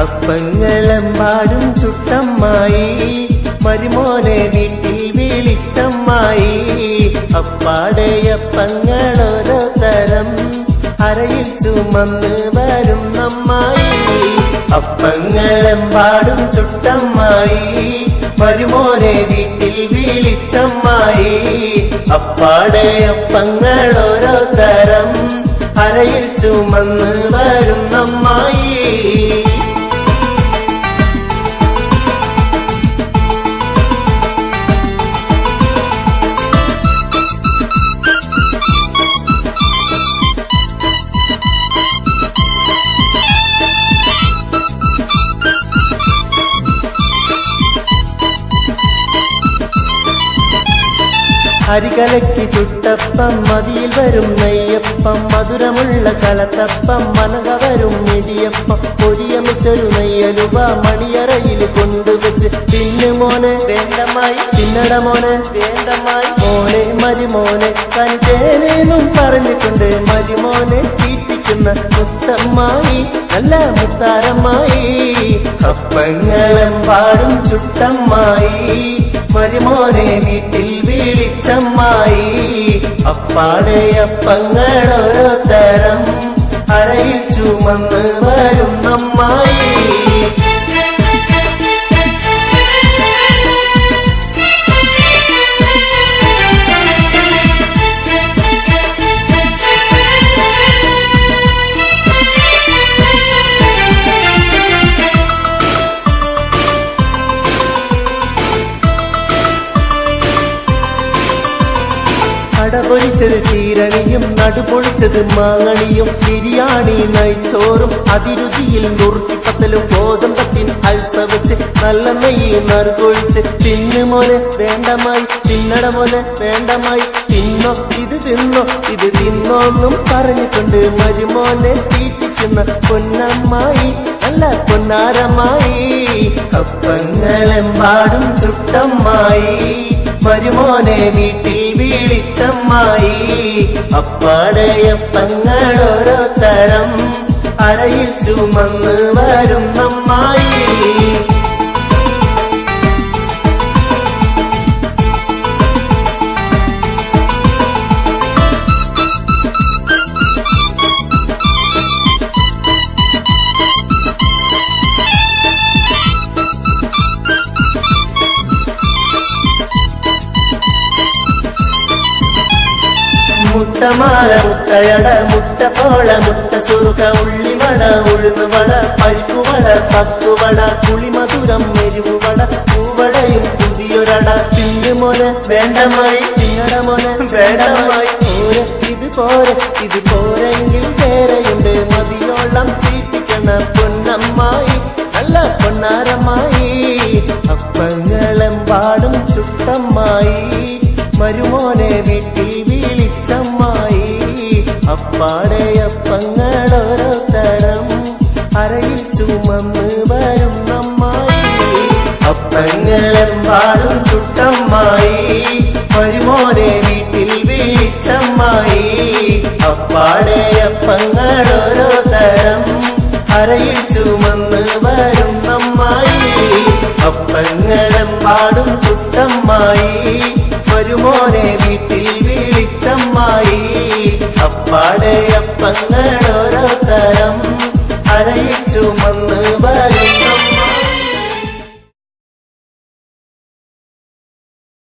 അപ്പങ്ങളെമ്പാടും ചുട്ടമ്മായി മരുമോനെ വീട്ടിൽ വിളിച്ചമ്മായി അപ്പാടെയപ്പങ്ങളോരോ തരം അരയിൽ ചുമന്ന് വരും അമ്മായി അപ്പങ്ങളെമ്പാടും ചുട്ടമ്മായി മരുമോനെ വീട്ടിൽ വിളിച്ചമ്മായി അപ്പാടെയപ്പങ്ങളോരോ തരം അരയിൽ ചുമന്ന് വരും അമ്മായി അരികലക്കി ചുട്ടപ്പം മതിയിൽ വരും നെയ്യപ്പം മധുരമുള്ള കലത്തപ്പം മനക വരും ഇടിയപ്പം പൊരിയമിച്ചൊരു നെയ്യലുവ മണിയറയിൽ കൊണ്ടുവച്ച് തിന്നു മോനെ വേണ്ടമായി തിന്നട മോനെ വേണ്ടമായി മോനെ മരുമോനെ കനിതേനും പറഞ്ഞിട്ടുണ്ട് മരുമോനെ തീറ്റിക്കുന്ന മുത്തമ്മായി നല്ല മുത്താരമായി അപ്പങ്ങളെമ്പാടും ചുട്ടമ്മായി മരുമോനെ വീട്ടിൽ വിളിച്ചമ്മായി അപ്പാടെയപ്പങ്ങളോരോ തരം അരയിൽ ചുമന്ന് വരും അമ്മായി അടപൊളിച്ചത് ചീരണിയും നടുപൊളിച്ചത് മാങ്ങണിയും ബിരിയാണി നെയ്ച്ചോറും അതിരുചിയിൽ നുറുക്കിപ്പത്തലും ഗോതമ്പത്തിൻ അൽസ വെച്ച് നല്ല നെയ്യ് നറുകൊഴിച്ച് തിന്നു മോനെ വേണ്ടമായി തിന്നട മോനെ വേണ്ടമായി തിന്നോ ഇത് തിന്നോ ഇത് തിന്നോന്നും പറഞ്ഞിട്ടുണ്ട് മരുമോനെ തീറ്റിക്കുന്ന പൊന്നമ്മായി നല്ല പൊന്നാരമായി അപ്പങ്ങളെമ്പാടും ചുട്ടമ്മായി മരുമോനെ വീട്ടിൽ വിളിച്ചമ്മായി അപ്പാടെയപ്പങ്ങളോരോ തരം അരയിൽ ചുമന്ന് വരും അമ്മായി മുട്ടമാല മുട്ടയട മുട്ടപ്പോള മുട്ട സുറുക ഉള്ളിവട ഉഴുന്നുവട പരിപ്പുവട പക്കുവട പുളിമധുരം എരിവുവട പൂവടയും പുതിയൊരട തിന്നു മോനെ വേണ്ടമായി തിന്നട മോനെ വേണ്ടമായി പോരെ ഇത് പോരെങ്കിൽ വേറെയുണ്ട് മതിയോളം തീറ്റിക്കണ പൊന്നമ്മായി നല്ല പൊന്നാരമായി അപ്പങ്ങളെമ്പാടും ചുട്ടമ്മായി മരുമോനെ വീട്ടിൽ വിളിച്ചമ്മായി അപ്പാടെയപ്പങ്ങളോരോ തരം അരയിൽ ചുമന്ന് വരും അമ്മായി അപ്പങ്ങളെമ്പാടും ചുട്ടമ്മായി മരുമോനെ വീട്ടിൽ വിളിച്ചമ്മായി അപ്പാടെയപ്പങ്ങളോരോ തരം അരയിൽ ചുമന്ന് വരും അമ്മായി അപ്പങ്ങളെമ്പാടും ചുട്ടമ്മായി മരുമോനെ വീട്ടിൽ വിളിച്ചമ്മായി അപ്പാടെയപ്പങ്ങളോരോ